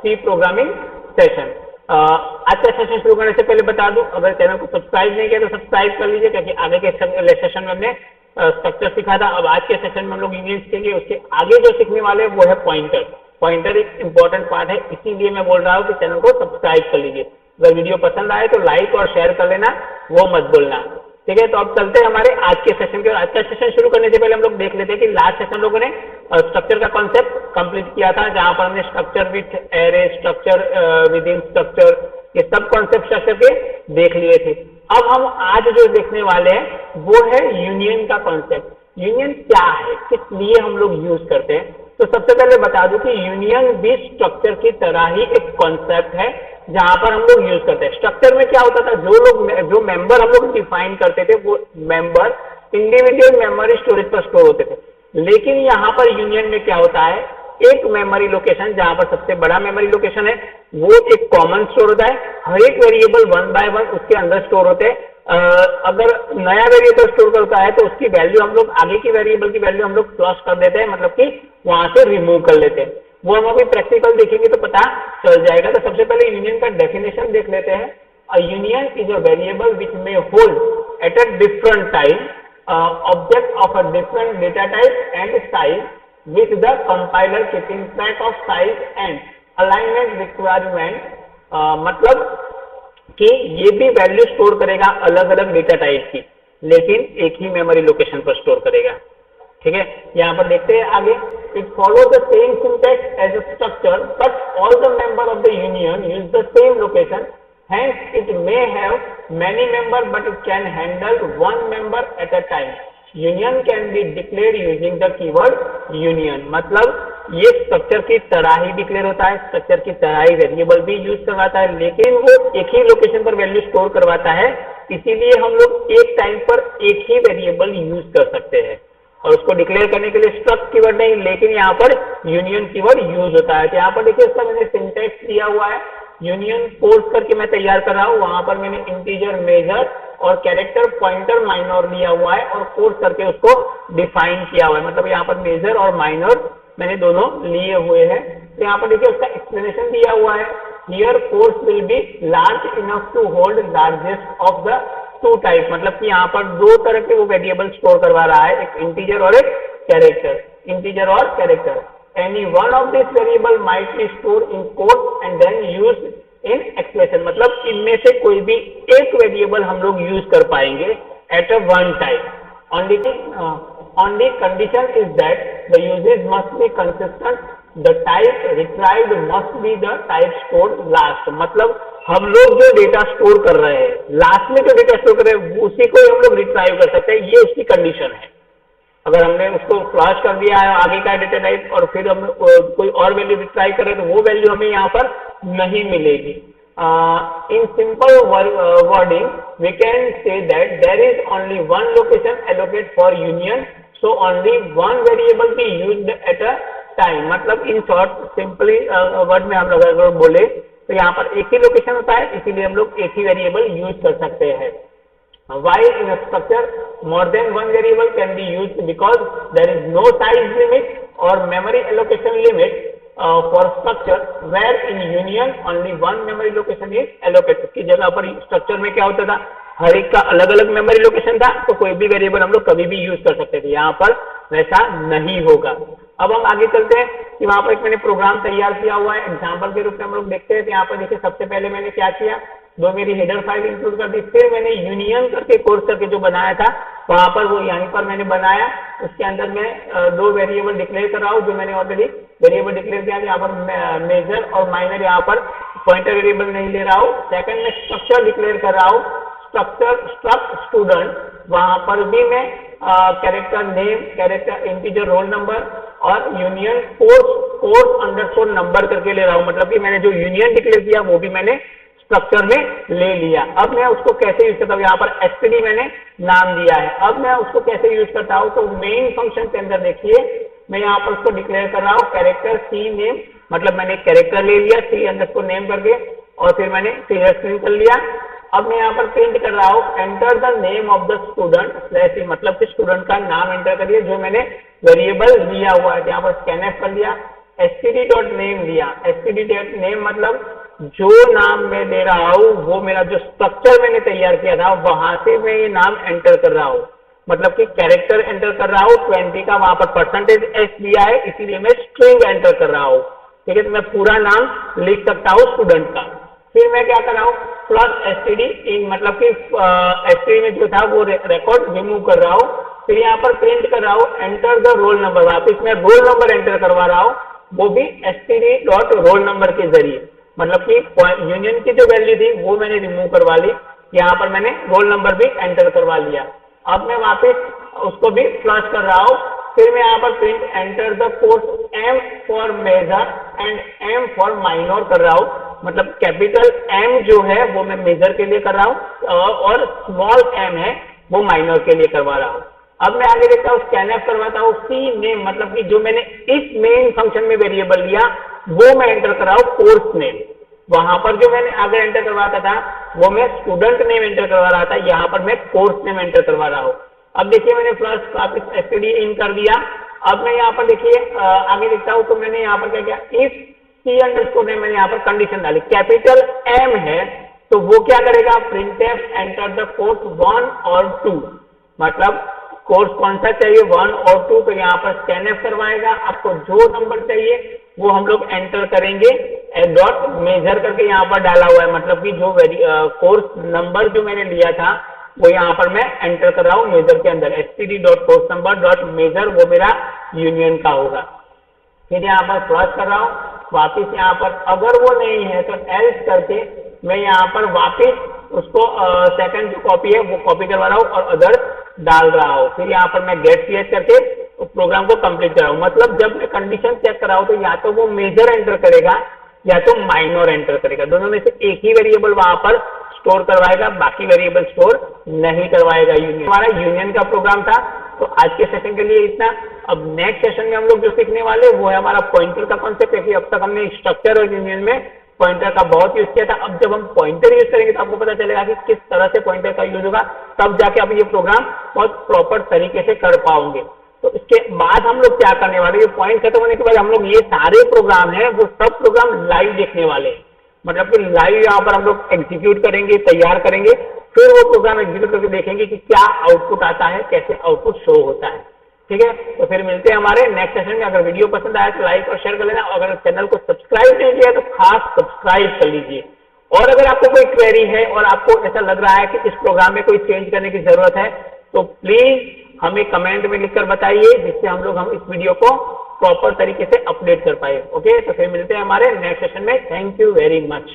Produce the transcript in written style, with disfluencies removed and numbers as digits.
सी programming session. आज का session शुरू करने से पहले बता दूं, अगर चैनल को सब्सक्राइब नहीं किया तो सब्सक्राइब कर लीजिए, क्योंकि आगे के सेशन में हमने स्ट्रक्चर सीखा था। अब आज के सेशन में हम लोग यूनियन सीखेंगे, उसके आगे जो सीखने वाले हैं वो है पॉइंटर। पॉइंटर एक इंपॉर्टेंट पार्ट है, इसीलिए मैं बोल रहा हूँ कि चैनल को सब्सक्राइब कर लीजिए। अगर वीडियो पसंद आए तो लाइक और शेयर कर लेना, वो मत भूलना, ठीक है। तो अब चलते हैं हमारे आज के सेशन के। आज का सेशन शुरू करने से पहले हम लोग देख लेते हैं कि लास्ट सेशन लोगों ने स्ट्रक्चर का कॉन्सेप्ट कंप्लीट किया था, जहां पर हमने structure with array, structure with in structure, ये सब कॉन्सेप्ट स्ट्रक्चर के देख लिए थे। अब हम आज जो देखने वाले हैं वो है यूनियन का कॉन्सेप्ट। यूनियन क्या है, किस लिए हम लोग यूज करते हैं। तो सबसे पहले बता दूं कि यूनियन भी स्ट्रक्चर की तरह ही एक कॉन्सेप्ट है, जहां पर हम लोग यूज करते हैं। स्ट्रक्चर में क्या होता था, जो मेंबर हम लोग डिफाइन करते थे वो मेंबर इंडिविजुअल मेमोरी स्टोरेज पर स्टोर होते थे। लेकिन यहाँ पर यूनियन में क्या होता है, एक मेमोरी लोकेशन जहां पर सबसे बड़ा मेमोरी लोकेशन है वो एक कॉमन स्टोर होता है। हर एक वेरिएबल 1 बाय 1 उसके अंदर स्टोर होते हैं। अगर नया वेरिएबल स्टोर करता है तो उसकी वैल्यू हम लोग आगे की वेरिएबल की वैल्यू हम लोग फ्लश कर देते हैं, मतलब कि वहां से रिमूव कर लेते हैं। वो हम अभी प्रैक्टिकल देखेंगे तो पता चल जाएगा। तो सबसे पहले यूनियन का डेफिनेशन देख लेते हैं। A union is a variable which may hold at a different time object of a different data type and size with the compiler keeping track of size and alignment requirement। मतलब कि ये भी value store करेगा अलग अलग data type की, लेकिन एक ही मेमोरी लोकेशन पर स्टोर करेगा, ठीक है। यहाँ पर देखते हैं आगे, it follow the same syntax as a structure but all the member of the union use the same location, hence it may have many member but it can handle one member at a time। Union can be declare using the keyword union. मतलब ये structure की तरह ही declare होता है, structure की तरह ही variable भी use करवाता है, लेकिन वो एक ही लोकेशन पर वैल्यू स्टोर करवाता है। इसीलिए हम लोग एक टाइम पर एक ही वेरिएबल यूज कर सकते हैं, और उसको डिक्लेयर करने के लिए स्ट्रक्ट कीवर्ड नहीं, लेकिन यहाँ पर यूनियन कीवर्ड यूज होता है। तो यहाँ पर देखिए इसका मैंने सिंटैक्स दिया हुआ है, यूनियन फोर्स करके मैं तैयार कर रहा हूँ। वहां पर मैंने इंटीजर, मेजर और कैरेक्टर पॉइंटर माइनर लिया हुआ है और फोर्स करके उसको डिफाइन किया हुआ है। मतलब यहाँ पर मेजर और माइनर मैंने दोनों लिए हुए हैं। तो यहाँ पर देखिए उसका एक्सप्लेनेशन दिया हुआ है, here force will be large enough to hold largest of the two type. मतलब कि यहाँ पर दो तरह के वो वेरिएबल स्टोर करवा रहा है, एक इंटीजर और एक कैरेक्टर, इंटीजर और character. Any one of these variable might be stored in quotes and then used in expression। मतलब इनमें से कोई भी एक वेरिएबल हम लोग यूज कर पाएंगे at a one time। Only condition is that the usage must be consistent, the type retrieved must be the type stored last। मतलब हम लोग जो डेटा स्टोर कर रहे हैं, लास्ट में जो डेटा स्टोर कर रहे हैं उसी को हम लोग रिट्राइव कर सकते हैं, ये उसकी कंडीशन है। अगर हमने उसको फ्लश कर दिया है आगे का डेटा टाइप और फिर हम कोई और वैल्यू रिट्राइव करें तो वो वैल्यू हमें यहाँ पर नहीं मिलेगी। In simple wording we can say that there is only one location allocate for union, so only one variable be used at a time. मतलब इन शॉर्ट सिंपली वर्ड में हम लोग अगर बोले तो यहाँ पर एक ही लोकेशन होता है, इसीलिए हम लोग एक ही वेरिएबल यूज कर सकते हैं। While in a structure more than one variable can be used because there is no size limit or memory allocation limit for structure, where in union only one memory location is allocated। की जगह पर structure में क्या होता था, हर एक का अलग अलग मेमोरी लोकेशन था, तो कोई भी वेरिएबल हम लोग कभी भी यूज कर सकते थे। यहाँ पर वैसा नहीं होगा। अब हम आगे चलते हैं कि वहां पर एक मैंने प्रोग्राम तैयार किया हुआ है, एग्जाम्पल के रूप में हम लोग देखते हैं। तो यहाँ पर देखिए सबसे पहले मैंने क्या किया, दो मेरी हेडर फाइल इंक्लूड कर दी, फिर मैंने यूनियन करके कोर्स करके जो बनाया था वहां पर वो यहीं पर मैंने बनाया। उसके अंदर मैं दो वेरिएबल डिक्लेयर कर रहा हूँ, जो मैंने ऑलरेडी वेरिएबल डिक्लेयर किया। यहाँ पर मेजर और माइनर, यहाँ पर पॉइंटर वेरिएबल नहीं ले रहा हूँ। सेकंड में स्ट्रक्चर डिक्लेयर कर रहा हूँ, स्ट्रक्चर स्ट्रक्ट स्टूडेंट, वहां पर भी मैं character name, character integer roll number और यूनियन कोर्स अंडरस्कोर नंबर करके ले रहा हूँ। मतलब कि मैंने जो यूनियन डिक्लेयर किया वो भी मैंने स्ट्रक्चर में ले लिया। अब मैं उसको कैसे यूज करता हूँ, यहाँ पर एसटीडी मैंने नाम दिया है। अब मैं उसको कैसे यूज करता हूँ, तो मेन फंक्शन के अंदर देखिए मैं यहाँ पर उसको डिक्लेयर कर रहा हूँ कैरेक्टर सी नेम। मतलब मैंने कैरेक्टर ले लिया सी अंडरस्कोर नेम करके और फिर मैंने क्लियर स्क्रीन कर लिया। अब मैं यहाँ पर प्रिंट कर रहा हूँ enter the name of the student, मतलब कि स्टूडेंट का नाम एंटर करिए जो मैंने वेरिएबल लिया हुआ है। यहाँ पर स्कैनएफ कर लिया, std डॉट नेम दिया, std डॉट नेम मतलब जो नाम मैं दे रहा हूँ वो मेरा जो स्ट्रक्चर मैंने तैयार किया था वहां से मैं ये नाम एंटर कर रहा हूँ, मतलब कि कैरेक्टर एंटर कर रहा हूँ 20 का, वहां पर %s दिया है इसीलिए मैं स्ट्रिंग एंटर कर रहा हूँ। ठीक है, तो मैं पूरा नाम लिख सकता हूँ स्टूडेंट का। फिर मैं क्या कर रहा हूँ प्लस std इन, मतलब कि std में जो था वो रिकॉर्ड रिमूव कर रहा हूँ। फिर यहाँ पर प्रिंट कर रहा हूँ एंटर द रोल नंबर, वापिस मैं रोल नंबर एंटर करवा रहा हूँ, वो भी std डॉट रोल नंबर के जरिए, मतलब कि यूनियन की जो वैल्यू थी वो मैंने रिमूव करवा ली, यहाँ पर मैंने रोल नंबर भी एंटर करवा लिया। अब मैं वापस उसको भी फ्लश कर रहा हूँ। फिर मैं यहाँ पर print enter the code M for major and M for minor कर रहा हूँ, मतलब कैपिटल M जो है वो मैं मेजर के लिए कर रहा हूँ और स्मॉल m है वो माइनर के लिए करवा रहा हूँ। अब मैं आगे देखता हूँ स्कैनफ करवाता हूँ सी नेम, मतलब कि जो मैंने इस मेन फंक्शन में वेरिएबल लिया वो मैं एंटर कर रहा हूँ कोर्स नेम। वहां पर जो मैंने आगे एंटर करवाता था वो मैं स्टूडेंट नेम एंटर करवा रहा था, यहाँ पर मैं कोर्स नेम एंटर करवा रहा हूँ। अब देखिए मैंने प्लस वापस std इन कर दिया। अब मैं यहाँ पर देखिए आगे देखता हूँ तो मैंने यहाँ पर क्या किया, इफ सी अंडरस्कोर नेम मैंने यहाँ पर कंडीशन डाली, कैपिटल M है तो वो क्या करेगा printf एंटर द कोर्स 1 और 2, मतलब कोर्स कौन सा चाहिए 1 और 2, तो यहाँ पर स्कैनफ करवाएगा। आपको जो नंबर चाहिए वो हम लोग एंटर करेंगे, डॉट मेजर करके यहाँ पर डाला हुआ है, मतलब कि जो कोर्स नंबर जो मैंने लिया था वो यहाँ पर मैं एंटर कर रहा हूँ मेजर के अंदर, std dot course number dot major वो मेरा यूनियन का होगा। फिर यहाँ पर प्लस कर रहा हूँ, वापिस यहाँ पर अगर वो नहीं है तो एल्स करके मैं यहाँ पर वापिस उसको सेकंड जो कॉपी है वो कॉपी करवा रहा हूँ और अदर डाल रहा हूँ। फिर यहाँ पर मैं गेट ch करके उस प्रोग्राम को कंप्लीट कर रहा हूँ, मतलब जब मैं कंडीशन चेक कर रहा हूँ तो या तो वो मेजर एंटर करेगा या तो माइनर एंटर करेगा, दोनों में से एक ही वेरिएबल वहां पर स्टोर करवाएगा, बाकी वेरिएबल स्टोर नहीं करवाएगा। यूनियन हमारा यूनियन का प्रोग्राम था। तो आज के सेशन के लिए इतना। अब नेक्स्ट सेशन में हम लोग जो सीखने वाले वो है हमारा पॉइंटर का कॉन्सेप्ट, क्योंकि अब तक हमने स्ट्रक्चर और यूनियन में पॉइंटर का बहुत यूज किया था। अब जब हम पॉइंटर यूज करेंगे तो आपको पता चलेगा कि किस तरह से पॉइंटर का यूज होगा, तब जाके आप ये प्रोग्राम बहुत प्रॉपर तरीके से कर पाओगे। तो इसके बाद हम लोग क्या करने वाले, ये पॉइंट खत्म होने के बाद हम लोग ये सारे प्रोग्राम हैं वो सब प्रोग्राम लाइव देखने वाले हैं, मतलब कि लाइव यहाँ पर हम लोग एग्जीक्यूट करेंगे, तैयार करेंगे, फिर वो प्रोग्राम एग्जीक्यूट करके देखेंगे कि क्या आउटपुट आता है, कैसे आउटपुट शो होता है। ठीक है, तो फिर मिलते हैं हमारे नेक्स्ट सेशन में। अगर वीडियो पसंद आया तो लाइक और शेयर कर लेना, अगर चैनल को सब्सक्राइब नहीं किया तो खास सब्सक्राइब कर लीजिए। और अगर आपको कोई क्वेरी है और आपको ऐसा लग रहा है कि इस प्रोग्राम में कोई चेंज करने की जरूरत है तो प्लीज हमें कमेंट में लिखकर बताइए, जिससे हम इस वीडियो को प्रॉपर तरीके से अपडेट कर पाए। ओके, तो फिर मिलते हैं हमारे नेक्स्ट सेशन में। Thank you very much.